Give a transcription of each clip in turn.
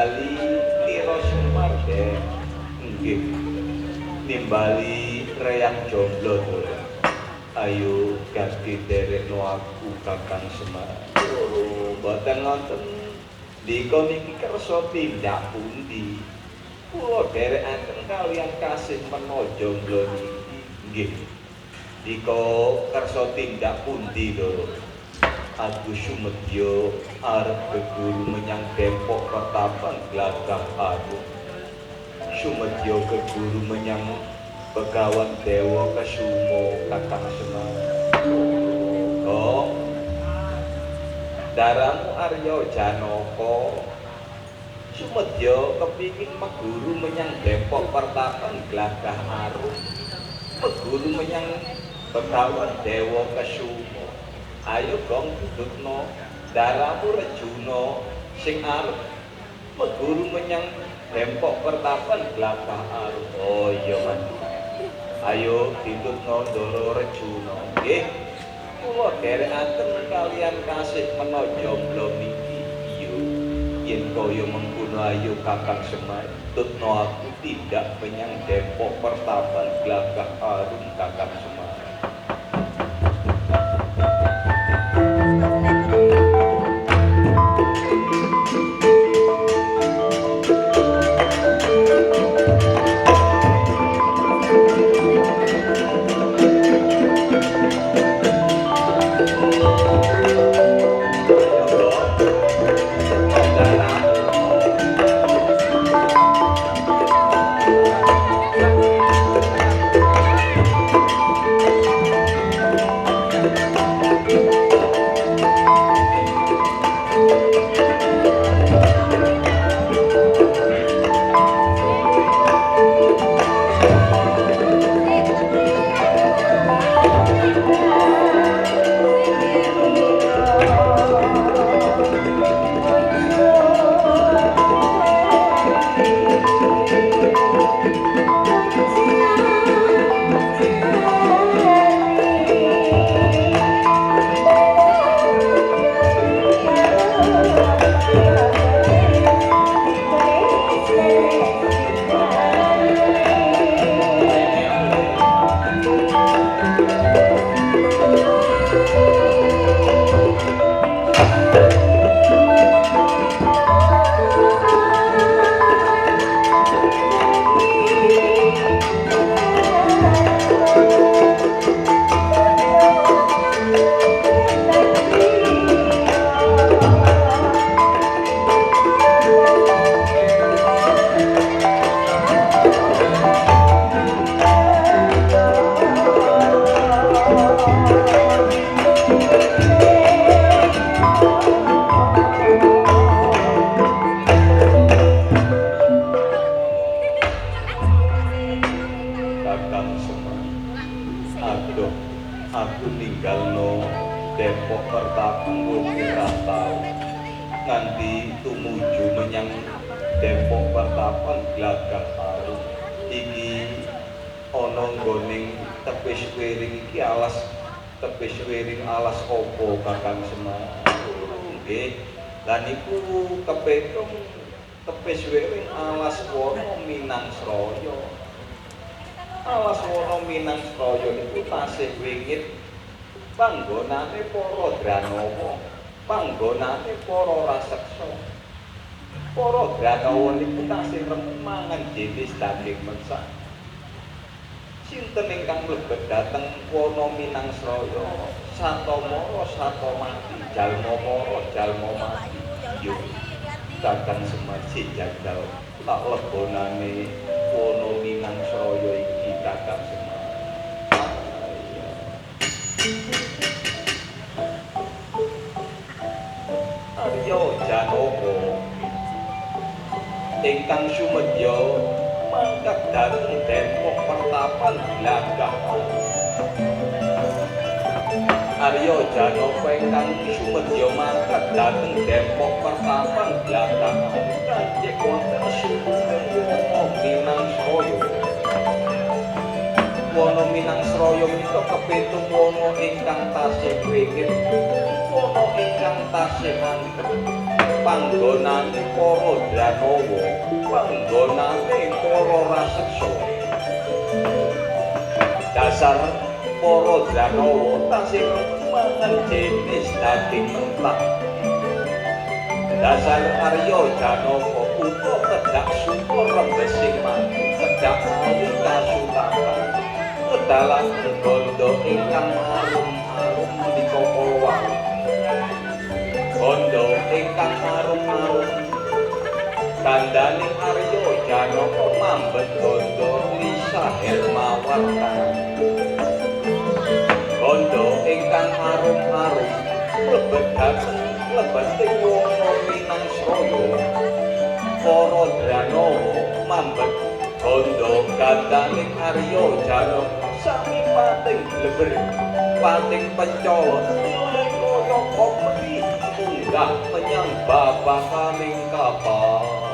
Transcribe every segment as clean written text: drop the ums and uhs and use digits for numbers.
nimbali Lira Semar Den. Nggih. Nimbali reyang jomblo to. Ayo ganti derekno aku Kakang Semar. Oh, boten ngoten. Dika niki kersa tindak pundi? Kula derekaken kaliyan kasih menawa jomblo niki. Nggih. Dika kersa tindak pundi to? Aku sumedya arep geguru menyang Depok Pertapan Glagah Agung. Sumedya geguru menyang Begawan Dewa Kesumo Kakang Semar. Oh, daramu Arya Janaka sumedya kepingin meguru menyang Depok Pertapan Glagah Agung. Meguru menyang Begawan Dewa Kesumo. Ayo gong dudukno daramu Rejuna sing arep meguru menyang Depok Pertapan Glagah Arum. Oh iya Mas. Ayo ditutno Ndara Rejuna. Nggih. Kula derekaken kaliyan kasih menawa jomblo niki. Iya. Yen kaya mengkono ayo Kakang Semar tutno aku tindak menyang Depok Pertapan Glagah Arum Kakang Semar. Aku ninggalno Depok Pertapan ora tau nganti tumuju menyang Depok Pertapan Glagah Arum. Iki ana nggoning tepis wiring iki alas tepis wiring alas opo Kakang Semar. Nggih. Lah niku kepetung tepis wiring alas wana Minangsraya. Alas wana Minangsraya niku tasih wingit panggonane para Dranawa, panggonane para raseksa. Para Dranawa niku tasih remangan jenis daging mensak. Sinten ingkang mlebet dhateng wana Minangsraya, satamara satamati, jalma mara jalma mati. Yo Kakang Semar jajal tak lebonane wana Minangsraya iki Kakang Semar. Arya Janaka ingkang sumedya mangkat dhateng Depok Pertapan Glagah Arum. Arya Janaka ingkang sumedya mangkat dhateng Depok Pertapan Glagah Arum kanjeng wonten sumping wana Minangsraya. Wana Minangsraya menika kepitung wana ingkang tasih wingit, wana ingkang tasih anteng. panggonane para Dranawa, panggonane para raseksa. Dasar para Dranawa tasih mangan jenis daging mentah. Dasar Arya Janaka uga kedak suka rembesing mati, kedak ali kasutakan. Kedalan gondo ingkang arum-arum menika kawang. Gondo ingkang arum-arum kandaning Arya Janaka mambet gondo Lisa Hermawarta. Gondo ingkang arum-arum mlebet dhateng lebeting wana Minangsraya. Para Dranawa mambet gondo kandaning Arya Janaka sami pating bleber, pating pencolot, nilai kaya komedi munggah menyang babakaning kapal.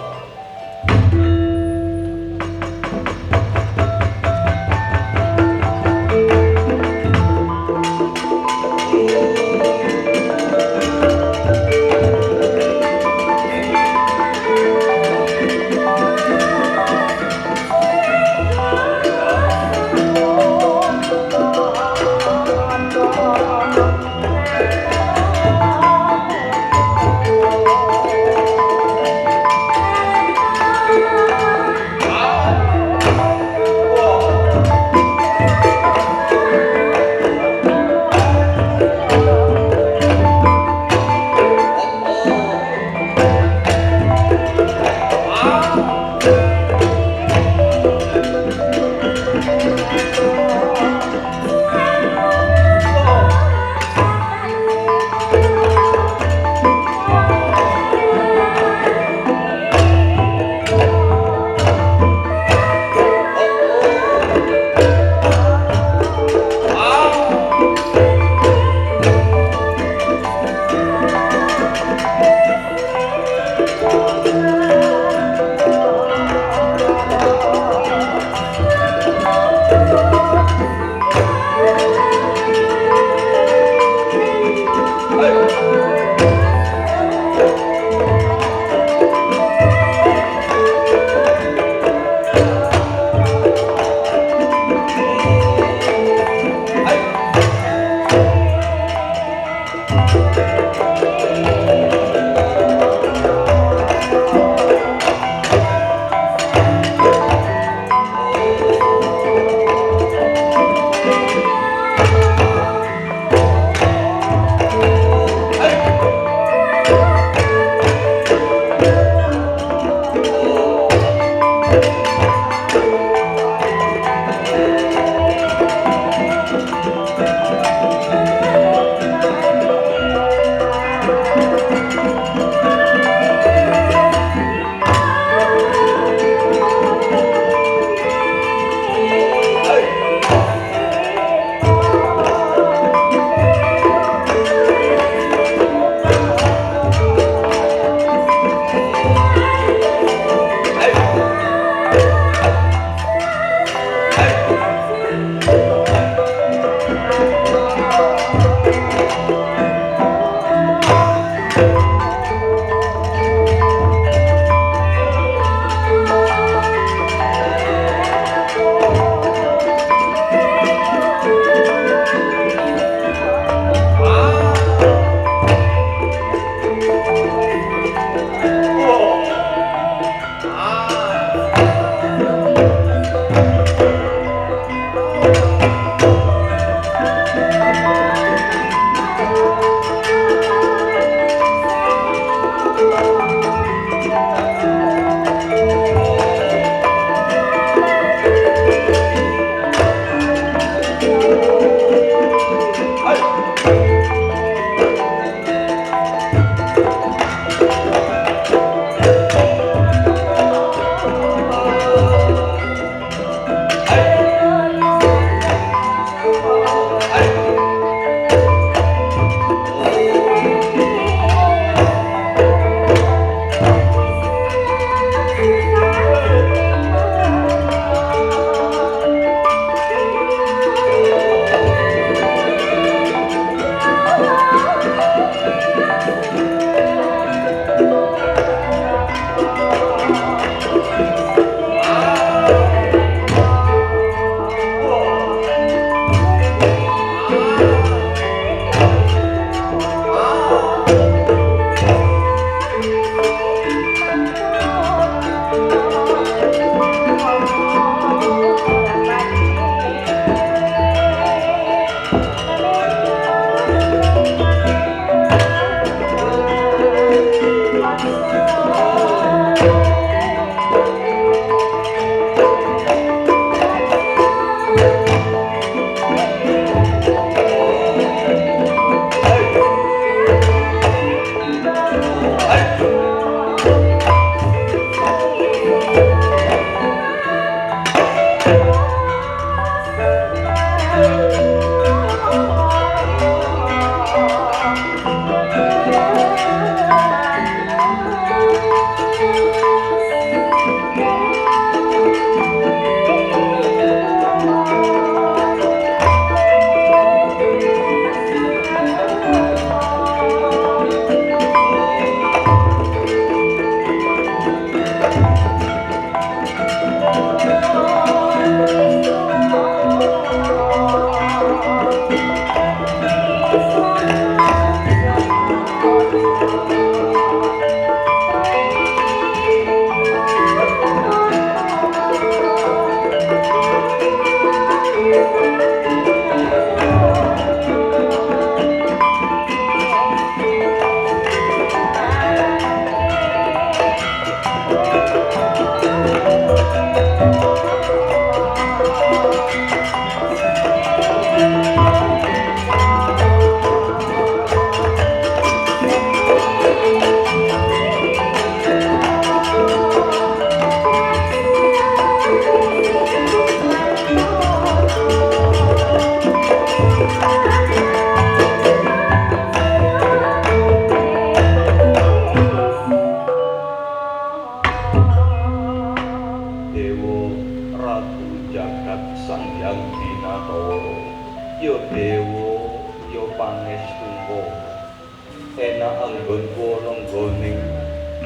anggonku ana nggoning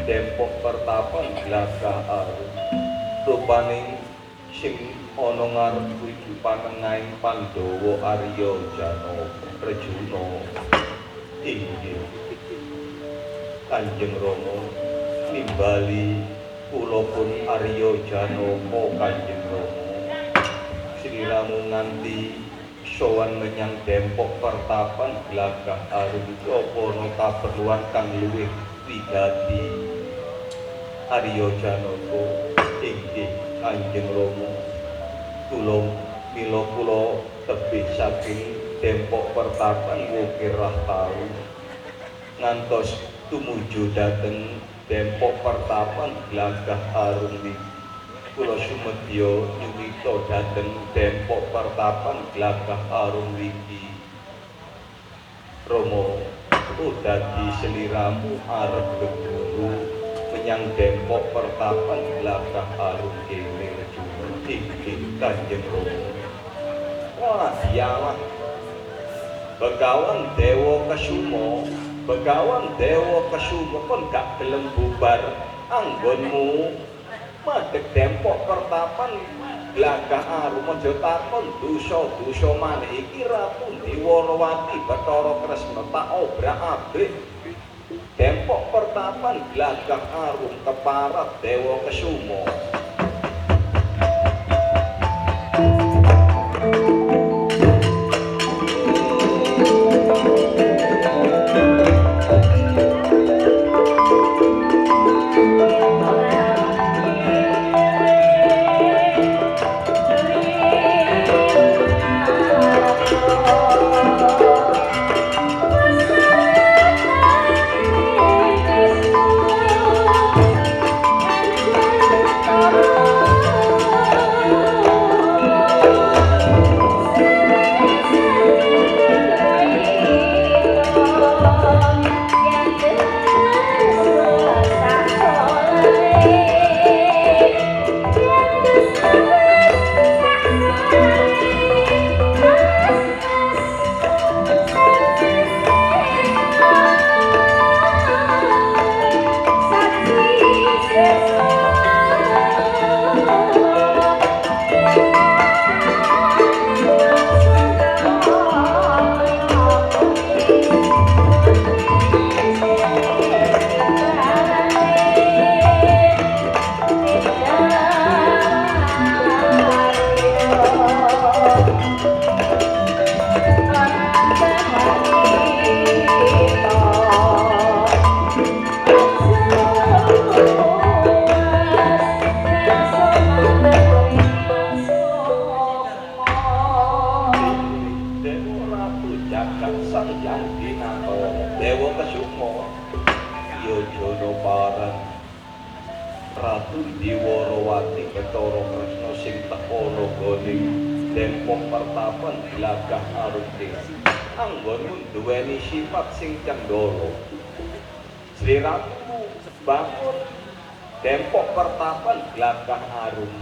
dempok pertapan glagah arum rupaning sing ana ngarepku iku panengahing Pandhawa Arya Janaka Rejuna inggih Kanjeng Rama nimbali kula pun Arya Janaka Kanjeng Rama sliramu nganti sowan menyang dempok pertapan glagah arum iki apa ana kaperluan kang luwih wigati Arya Janaka inggih Kanjeng Rama kula mila kula tebih saking dempok pertapan kirah taun ngantos tumuju dhateng dempok pertapan glagah arum niki kula sumedya nyuwita dhateng dempok pertapan glagah arum niki Rama dadi sliramu arep geguru menyang dempok pertapan glagah arum kene Rejuna inggih Kanjeng Rama wah dialah Begawan Dewa Kasuma kon gak gelem bubar anggonmu madheg dempok pertapan glagah arum aja takon dosa-dosa maneh iki Ratu Diwarawati Bathara Kresna tak obrak-abrik dempok pertapan glagah arum keparat Dewa Kasuma Ratu Diwarawati Bathara Kresna sing teka nggone dempok pertapan glagah arum anggonmu duweni sifat sing cendhala sliramu bangun dempok pertapan glagah arum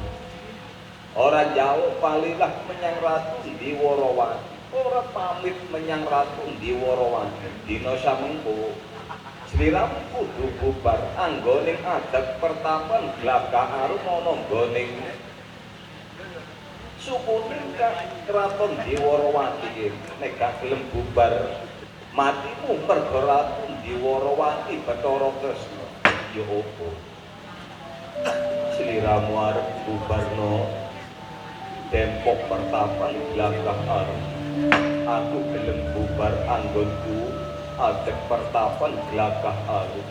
ora jauh palilah menyang Ratu Diwarawati ora pamit menyang Ratu Diwarawati dina samengko sliramu kudu bubar anggoning adat pertapan glagah arum ana nggoning suku Kraton Diwarawati iki nek gak gelem bubar matimu merga Ratu Diwarawati Bathara Kresna ya opo sliramu arep bubarno dempok pertapan glagah arum aku gelem bubar anggonku adek pertapan glagah arum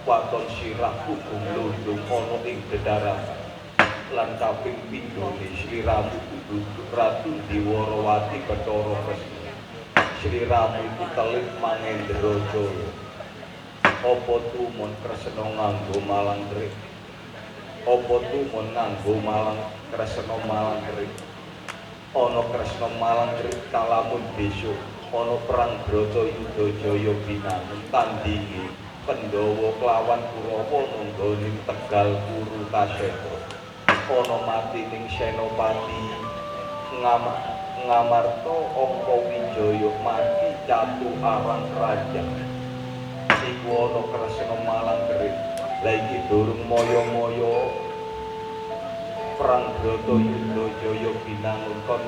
waton sirahku gumlundung ana ing dedarahan lan kaping pindhone sliramu kudu Ratu Diwarawati Bathara Kresna sliramu iku telik mangendra jaya apa tumon Kresna nganggo malang trik apa tumon nganggo malang Kresna malang trik ana Kresna malang trik kalamun besok ana perang Bratayuda Jaya binangun tandingi Pandhawa klawan Kurawa nunggoning Tegal Kuru Kasetra ana mati ning Senopati Ngamarta Angka Wijaya mati Catu Arang Kerajaan iku ana Kresna malang kerit. Lah iki durung moyo-moyo perang Bratayuda Jaya binangun kon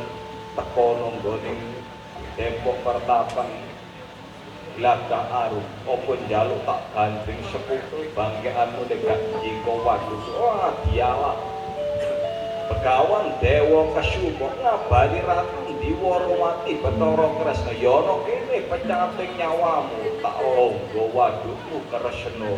teka nanggoning Depok Pertapan Glagah Arum apa njaluk tak gandeng sepupu bangkeanmu nek gak jika wadus wah dialah Begawan Dewa Kasuma ngabari Ratu Diwarawati Bathara Kresna ya ana kene pecating nyawamu tak longgo wadukmu Kresna.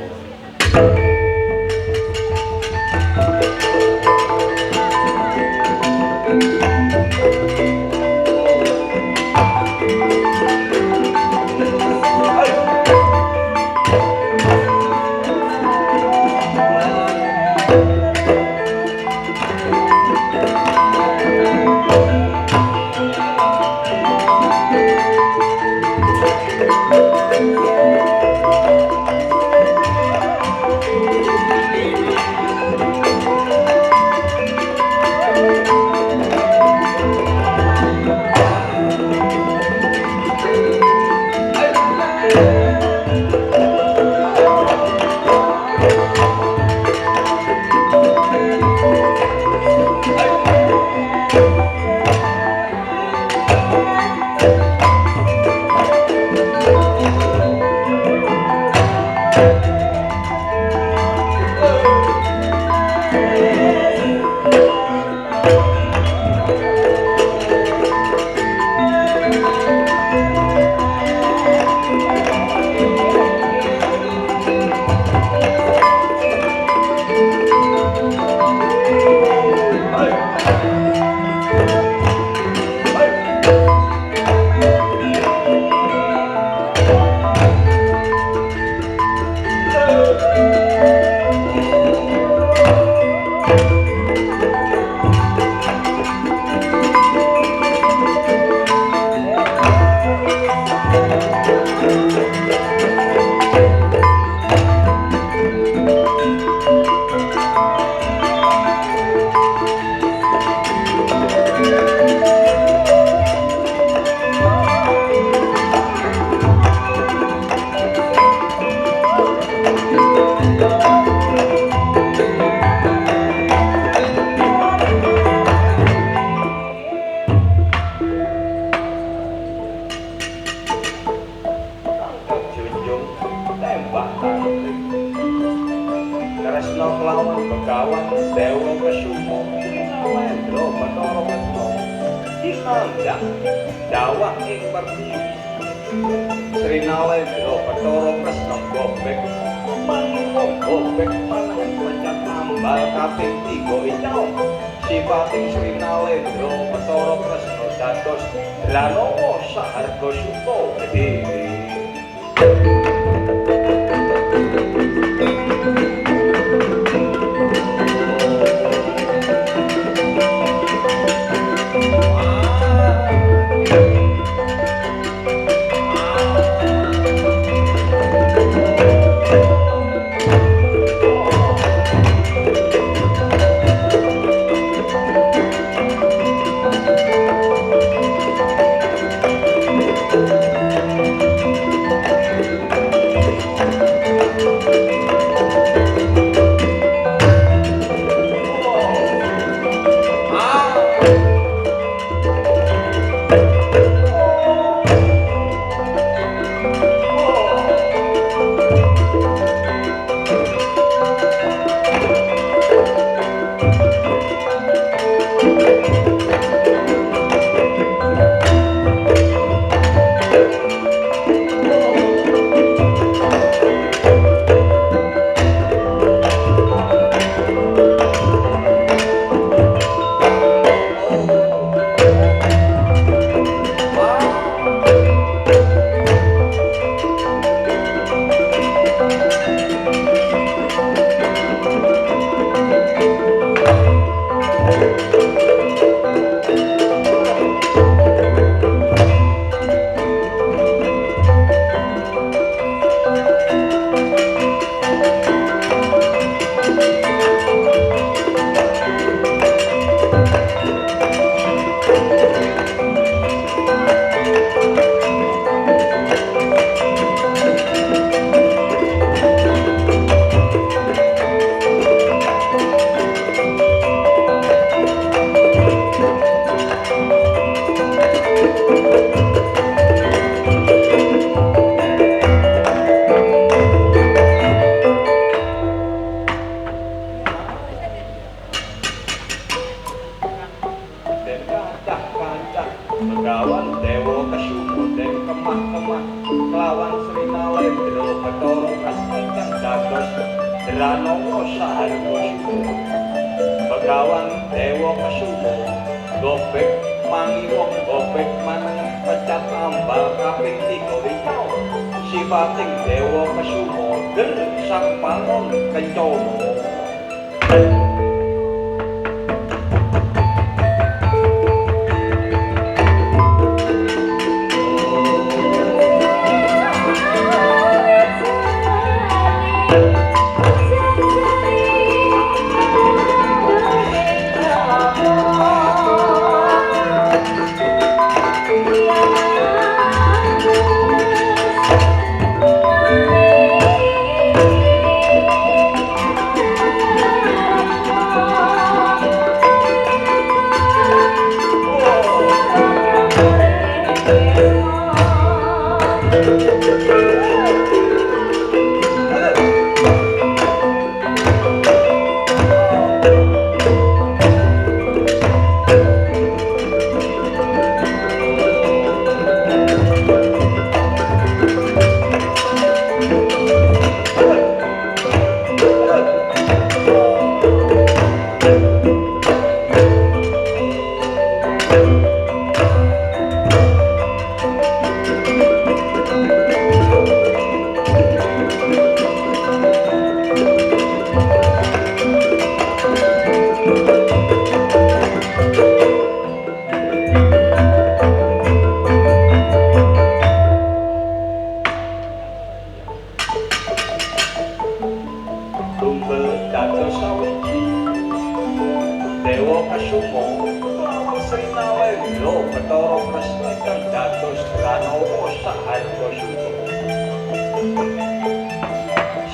Kresna kelawan Begawan Dewa Kasuma Nalendra Bathara Kresna dinandhang dawah ing pertiwi Sri Nalendra Bathara Kresna gobek panah pencet ambal kaping 3 inyong sipating Sri Nalendra Bathara Kresna dados Ranawa saharga suta dhewe. Bathara Kresna ingkang dados Ranawa saharga Suma. Begawan Dewa Kesuma gobek mangiwong gobek maneng pecat ambal kaping 3 witawa. Sipating Dewa Kesuma ger sang panon kencana.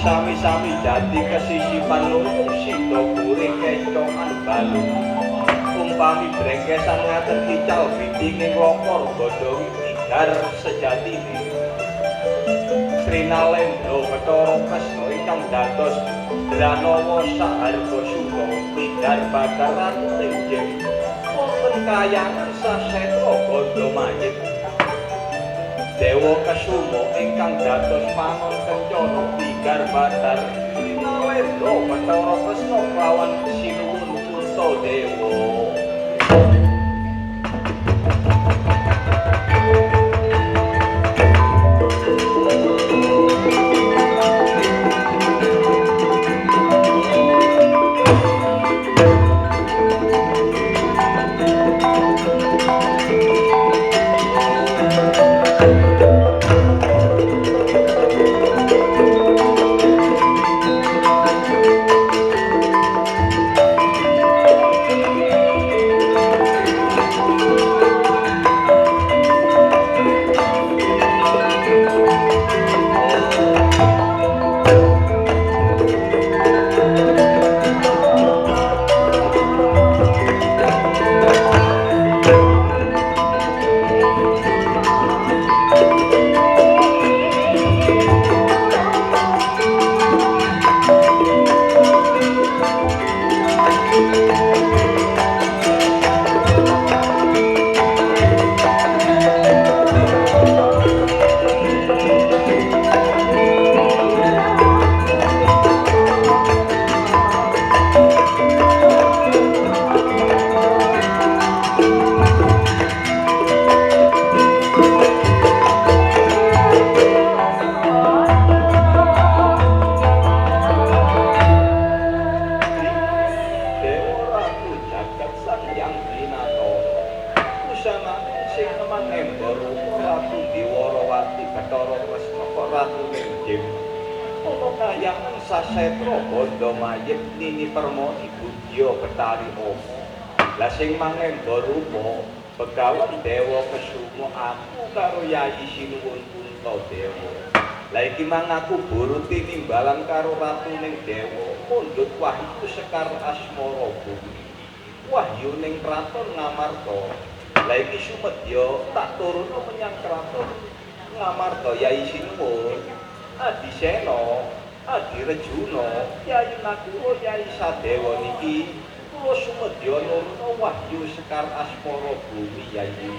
Sami-sami jati kesisipan lurung sida kuring kecongan balu. Umpami brengkesan ngaten kical bidinging lokor godhong tidar sejatine. Srinalendra Bathara Kresna ingkang dados Ranawa saharga Suma tidar bakar ratu rinjing wonten kayangan sasetra Gandamayit. Dewa Kesuma ingkang dados panon kencana bigar batar Srinalendra Bathara Kresna kelawan sinuwun Puntadewa. Sasetra Gandamayit nini permoni budya Betari Ama. Lah sing mangemba rupa Begawan Dewa Kesuma aku karo Yayi Sinuwun Puntadewa. Lah iki mang aku buruti timbalan karo ratuning dewa mundhut wahyu sekar asmara bumi. Wahyu ning kraton Ngamarta. Lah iki sumedya tak turuna menyang kraton Ngamarta Yayi Sinuwun, Adisena, Adi Rejuna, Yayi Nakula, Yayi Sadewa niki kula sumedya nuruna wahyu sekar asmara bumi Yayi.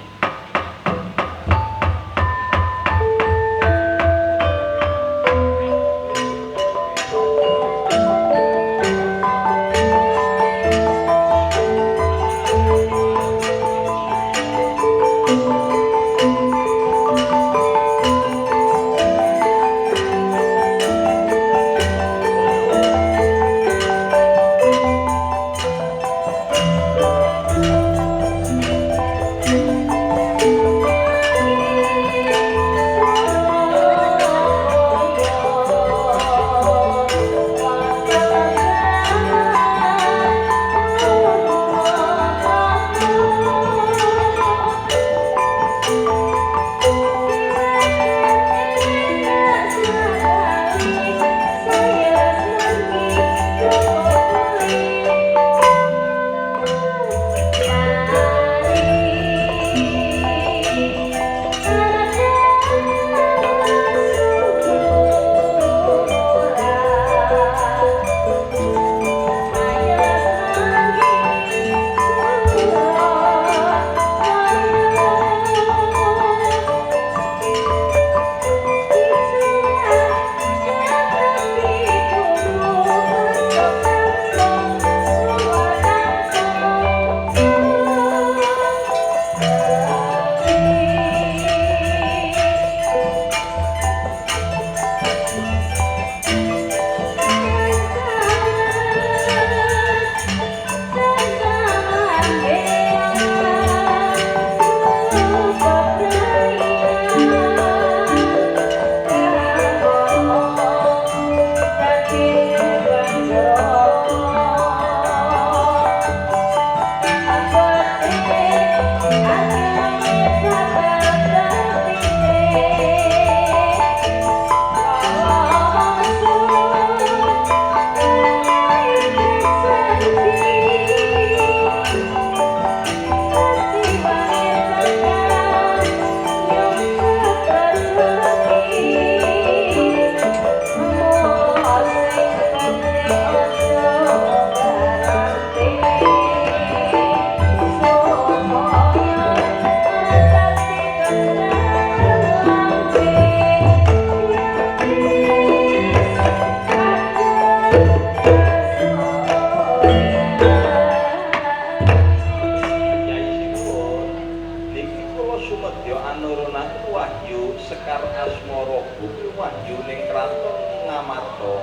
Ngamarta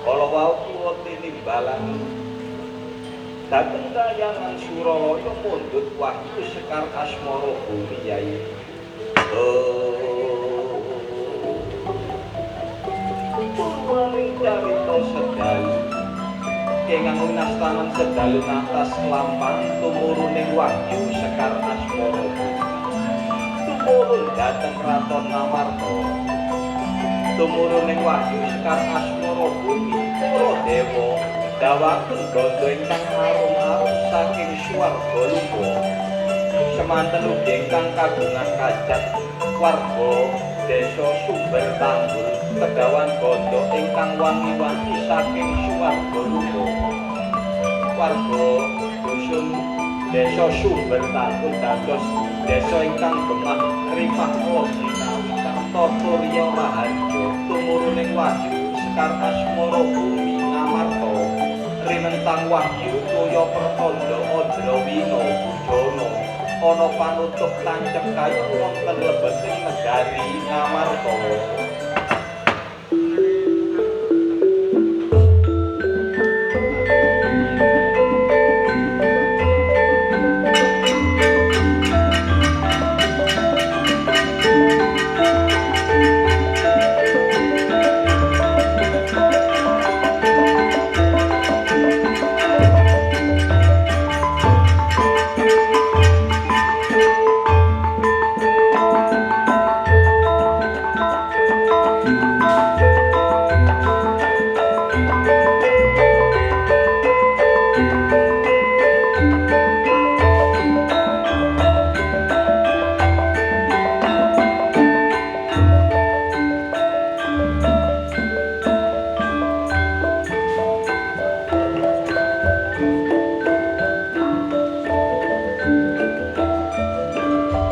kala wau tuwa tinimbalan dhateng kayangan Suralaya mundhut wahyu sekar asmara bumi yai Purwaning carita sedalu kenging winastanan sedalu atas lampah tumuruning wahyu sekar asmara tumurun dhateng kraton Ngamarta tumuruning wahyu sekar asmara bumi para dewa dawaken gandha ingkang arum-arum saking swarga lupa semanten ugi ingkang kagungan kajat warga desa Sumber Tanggul kedawan gandha ingkang wangi-wangi saking swarga lupa warga dusun desa Sumber Tanggul dados desa ingkang gemah rimah wajinawi tata riya raharja tumuruning wahyu sekar asmara bumi Ngamarta rinentang wahyu toya pertanda Andrawina bujana ana panutup tancep kayu wonten lebeting negari Ngamarta